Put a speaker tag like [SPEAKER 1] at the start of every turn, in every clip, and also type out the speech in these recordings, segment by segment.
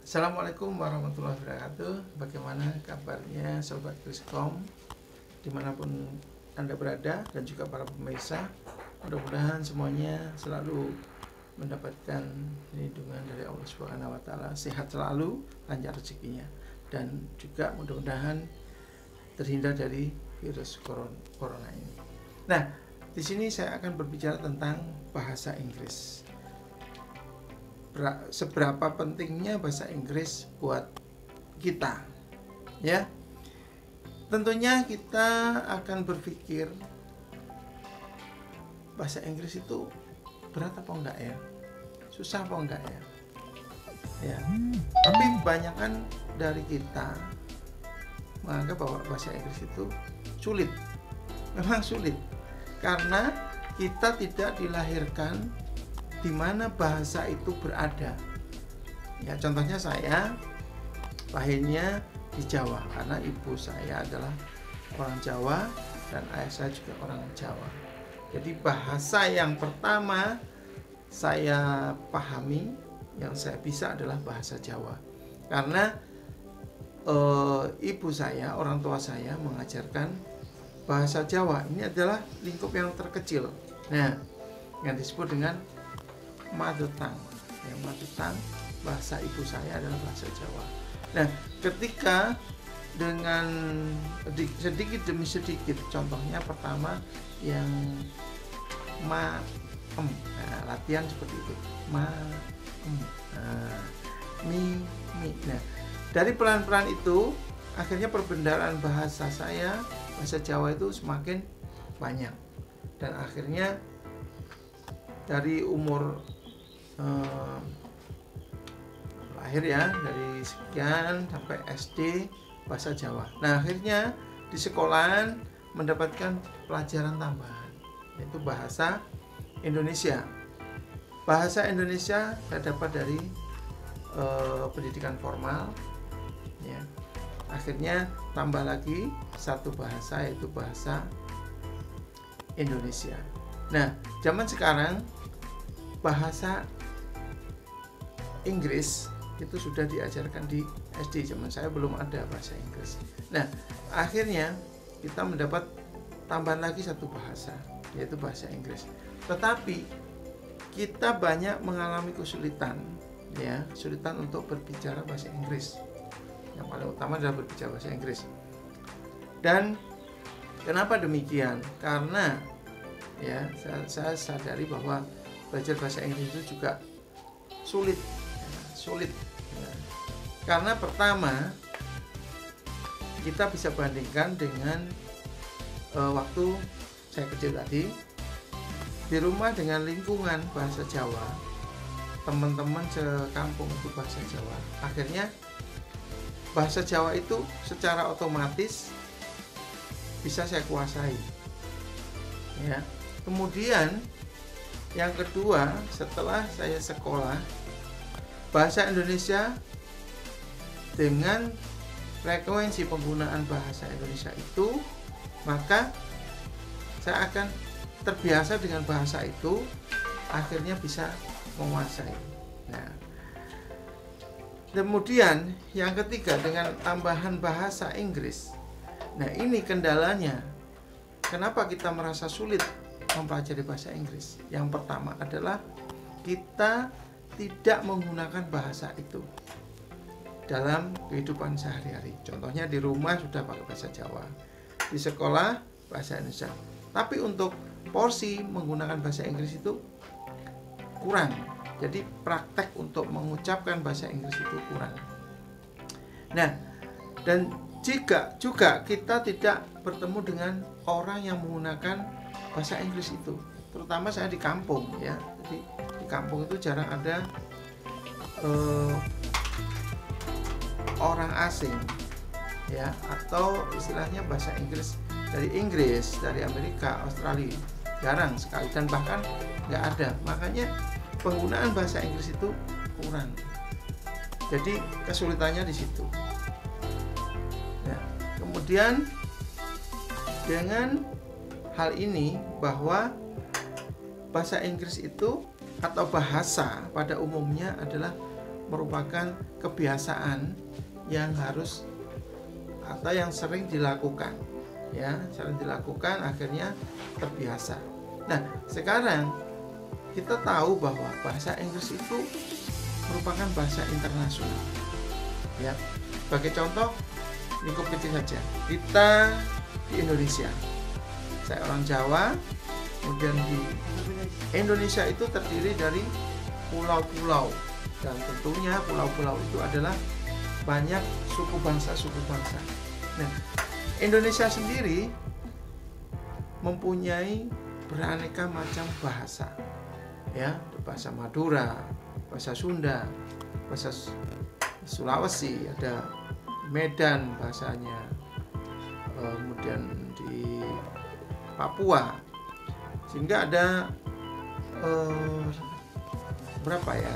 [SPEAKER 1] Assalamualaikum warahmatullahi wabarakatuh. Bagaimana kabarnya Sobat Kriskom dimanapun Anda berada dan juga para pemirsa. Mudah-mudahan semuanya selalu mendapatkan lindungan dari Allah Subhanahu wa taala, sehat selalu, lancar rezekinya, dan juga mudah-mudahan terhindar dari virus corona ini. Nah, di sini saya akan berbicara tentang bahasa Inggris. Seberapa pentingnya bahasa Inggris buat kita, ya? Tentunya kita akan berpikir bahasa Inggris itu berat apa enggak ya, susah apa enggak ya, ya. Tapi kebanyakan dari kita menganggap bahwa bahasa Inggris itu sulit. Memang sulit karena kita tidak dilahirkan di mana bahasa itu berada. Ya, contohnya saya lahirnya di Jawa karena ibu saya adalah orang Jawa dan ayah saya juga orang Jawa. Jadi bahasa yang pertama saya pahami, yang saya bisa adalah bahasa Jawa. Karena ibu saya, orang tua saya mengajarkan bahasa Jawa. Ini adalah lingkup yang terkecil. Nah, yang disebut dengan mother tongue. Yang mother tongue, bahasa ibu saya adalah bahasa Jawa. Nah, ketika dengan sedikit demi sedikit, contohnya pertama yang latihan seperti itu, mi. Nah, dari pelan-pelan itu akhirnya perbendaharaan bahasa saya, bahasa Jawa itu semakin banyak, dan akhirnya dari umur lahir ya, dari sekian sampai SD bahasa Jawa. Nah, akhirnya di sekolahan mendapatkan pelajaran tambahan, yaitu bahasa Indonesia. Bahasa Indonesia saya dapat dari pendidikan formal, ya. Akhirnya tambah lagi satu bahasa, yaitu bahasa Indonesia. Nah, zaman sekarang bahasa Inggris itu sudah diajarkan di SD. Zaman saya belum ada bahasa Inggris. Nah, akhirnya kita mendapat tambahan lagi satu bahasa, yaitu bahasa Inggris. Tetapi kita banyak mengalami kesulitan, ya, kesulitan untuk berbicara bahasa Inggris. Yang paling utama adalah berbicara bahasa Inggris. Dan kenapa demikian? Karena ya, saya sadari bahwa belajar bahasa Inggris itu juga sulit. Ya. Karena pertama, kita bisa bandingkan dengan waktu saya kecil tadi di rumah dengan lingkungan bahasa Jawa, teman-teman sekampung itu bahasa Jawa. Akhirnya bahasa Jawa itu secara otomatis bisa saya kuasai, ya. Kemudian yang kedua, setelah saya sekolah bahasa Indonesia, dengan frekuensi penggunaan bahasa Indonesia itu, maka saya akan terbiasa dengan bahasa itu, akhirnya bisa menguasai. Nah, kemudian yang ketiga, dengan tambahan bahasa Inggris. Nah, ini kendalanya. Kenapa kita merasa sulit mempelajari bahasa Inggris? Yang pertama adalah kita tidak menggunakan bahasa itu dalam kehidupan sehari-hari. Contohnya di rumah sudah pakai bahasa Jawa, di sekolah bahasa Indonesia. Tapi untuk porsi menggunakan bahasa Inggris itu kurang. Jadi praktek untuk mengucapkan bahasa Inggris itu kurang. Nah, dan jika juga kita tidak bertemu dengan orang yang menggunakan bahasa Inggris itu, terutama saya di kampung, ya. Jadi di kampung itu jarang ada orang asing, ya, atau istilahnya bahasa Inggris dari Inggris, dari Amerika, Australia, jarang sekali, dan bahkan nggak ada. Makanya penggunaan bahasa Inggris itu kurang. Jadi kesulitannya di situ. Nah, kemudian dengan hal ini, bahwa bahasa Inggris itu atau bahasa pada umumnya adalah merupakan kebiasaan yang harus atau yang sering dilakukan, ya, sering dilakukan akhirnya terbiasa. Nah, sekarang kita tahu bahwa bahasa Inggris itu merupakan bahasa internasional, ya. Sebagai contoh, lingkup kecil saja, kita di Indonesia, saya orang Jawa, kemudian di Indonesia itu terdiri dari pulau-pulau, dan tentunya pulau-pulau itu adalah banyak suku bangsa. Nah, Indonesia sendiri mempunyai beraneka macam bahasa, ya, bahasa Madura, bahasa Sunda, bahasa Sulawesi, ada Medan bahasanya, kemudian di Papua, sehingga ada berapa ya,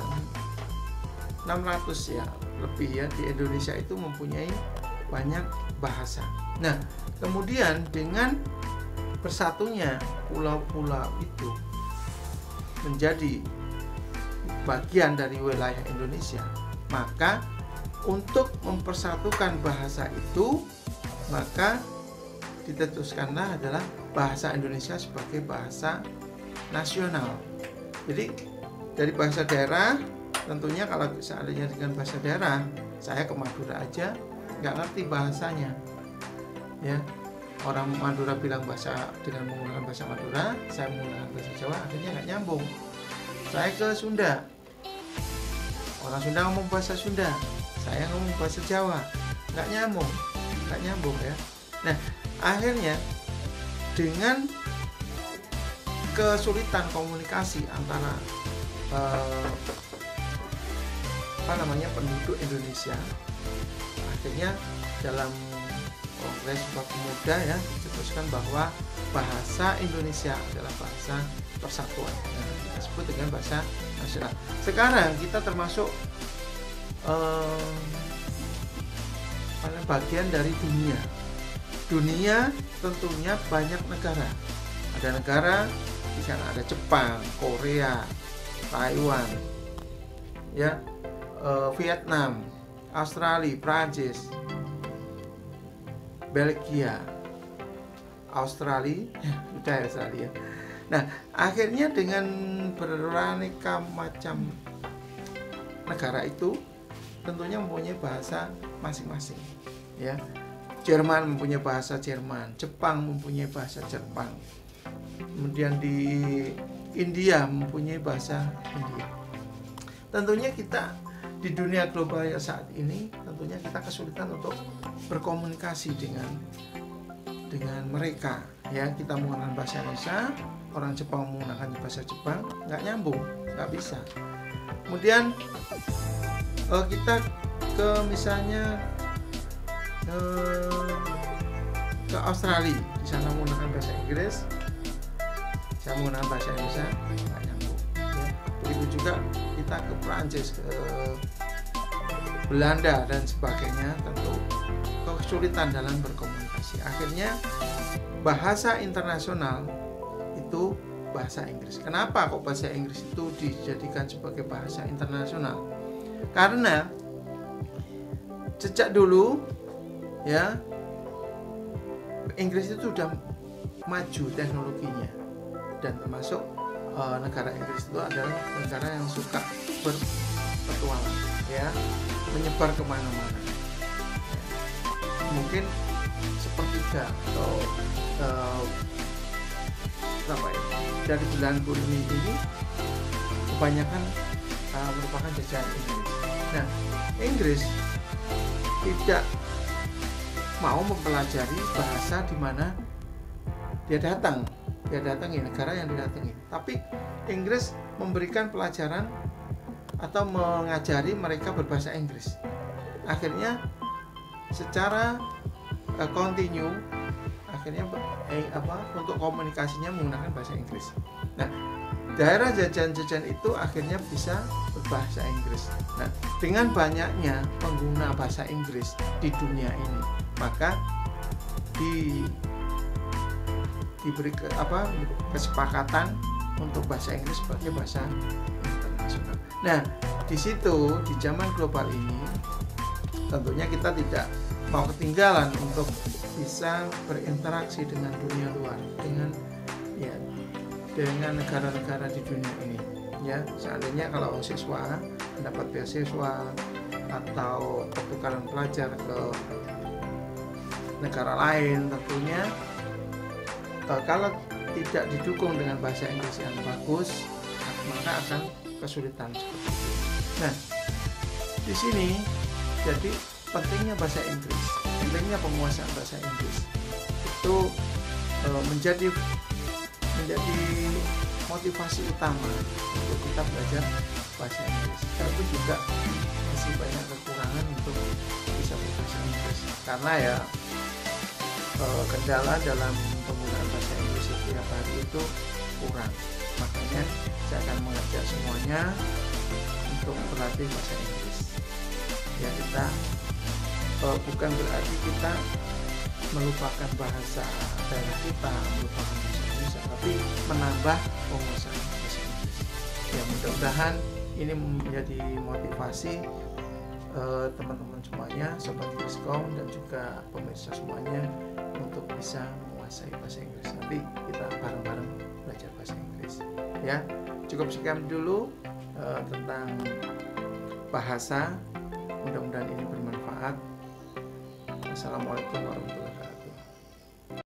[SPEAKER 1] 600 ya lebih ya, di Indonesia itu mempunyai banyak bahasa. Nah, kemudian dengan bersatunya pulau-pulau itu menjadi bagian dari wilayah Indonesia, maka untuk mempersatukan bahasa itu, maka ditetuskanlah adalah bahasa Indonesia sebagai bahasa nasional. Jadi dari bahasa daerah, tentunya kalau seandainya dengan bahasa daerah, saya ke Madura aja nggak ngerti bahasanya, ya. Orang Madura bilang bahasa dengan menggunakan bahasa Madura, saya menggunakan bahasa Jawa, akhirnya nggak nyambung. Saya ke Sunda, orang Sunda ngomong bahasa Sunda, saya ngomong bahasa Jawa, nggak nyambung ya. Nah, akhirnya dengan kesulitan komunikasi antara penduduk Indonesia, akhirnya dalam Kongres Sumpah Pemuda ya diputuskan bahwa bahasa Indonesia adalah bahasa persatuan, nah, kita sebut dengan bahasa nasional. Sekarang kita termasuk bagian dari dunia tentunya banyak negara. Ada negara di sana, ada Jepang, Korea, Taiwan, ya, Vietnam, Australia, Prancis, Belgia, Australia. Nah, akhirnya dengan beraneka macam negara itu tentunya mempunyai bahasa masing-masing, ya. Jerman mempunyai bahasa Jerman, Jepang mempunyai bahasa Jepang, kemudian di India mempunyai bahasa India. Tentunya kita di dunia global yang saat ini, tentunya kita kesulitan untuk berkomunikasi dengan mereka, ya. Kita menggunakan bahasa Indonesia, orang Jepang menggunakan bahasa Jepang, nggak nyambung, nggak bisa. Kemudian kita ke misalnya ke Australia, di sana menggunakan bahasa Inggris, saya menggunakan bahasa Indonesia, nggak nyambung, ya. Begitu juga kita ke Prancis, ke Belanda dan sebagainya, tentu kesulitan dalam berkomunikasi. Akhirnya bahasa internasional itu bahasa Inggris. Kenapa kok bahasa Inggris itu dijadikan sebagai bahasa internasional? Karena sejak dulu, ya, Inggris itu sudah maju teknologinya, dan termasuk negara Inggris itu adalah negara yang suka berpetualang, ya, menyebar kemana-mana. Mungkin sepertiga atau dari belahan bumi ini kebanyakan merupakan jajahan Inggris. Nah, Inggris tidak mau mempelajari bahasa di mana dia datangi negara yang didatangi, tapi Inggris memberikan pelajaran atau mengajari mereka berbahasa Inggris. Akhirnya secara kontinu, akhirnya untuk komunikasinya menggunakan bahasa Inggris. Nah, daerah jajahan-jajahan itu akhirnya bisa berbahasa Inggris. Nah, dengan banyaknya pengguna bahasa Inggris di dunia ini, maka diberi kesepakatan untuk bahasa Inggris sebagai bahasa internasional. Nah, di situ di zaman global ini tentunya kita tidak mau ketinggalan untuk bisa berinteraksi dengan dunia luar, dengan negara-negara di dunia ini. Ya, seandainya kalau siswa mendapat beasiswa atau pertukaran pelajar ke negara lain, tentunya kalau tidak didukung dengan bahasa Inggris yang bagus, maka akan kesulitan. Nah, di sini jadi pentingnya bahasa Inggris, pentingnya penguasaan bahasa Inggris itu menjadi motivasi utama untuk kita belajar bahasa Inggris. Tapi juga masih banyak kekurangan untuk bisa berbahasa Inggris karena ya kendala dalam penggunaan bahasa Inggris setiap hari itu kurang. Makanya saya akan mengajak semuanya untuk berlatih bahasa Inggris. Ya, kita bukan berarti kita melupakan bahasa daerah kita, melupakan bahasa Indonesia, tapi menambah penguasaan bahasa Inggris. Ya, mudah-mudahan ini menjadi motivasi teman-teman semuanya, Sobat Inggriscom dan juga pemirsa semuanya untuk bisa menguasai bahasa Inggris. Nanti kita bareng-bareng belajar bahasa Inggris. Ya, cukup sekian dulu tentang bahasa. Mudah-mudahan ini bermanfaat. Assalamualaikum warahmatullahi wabarakatuh.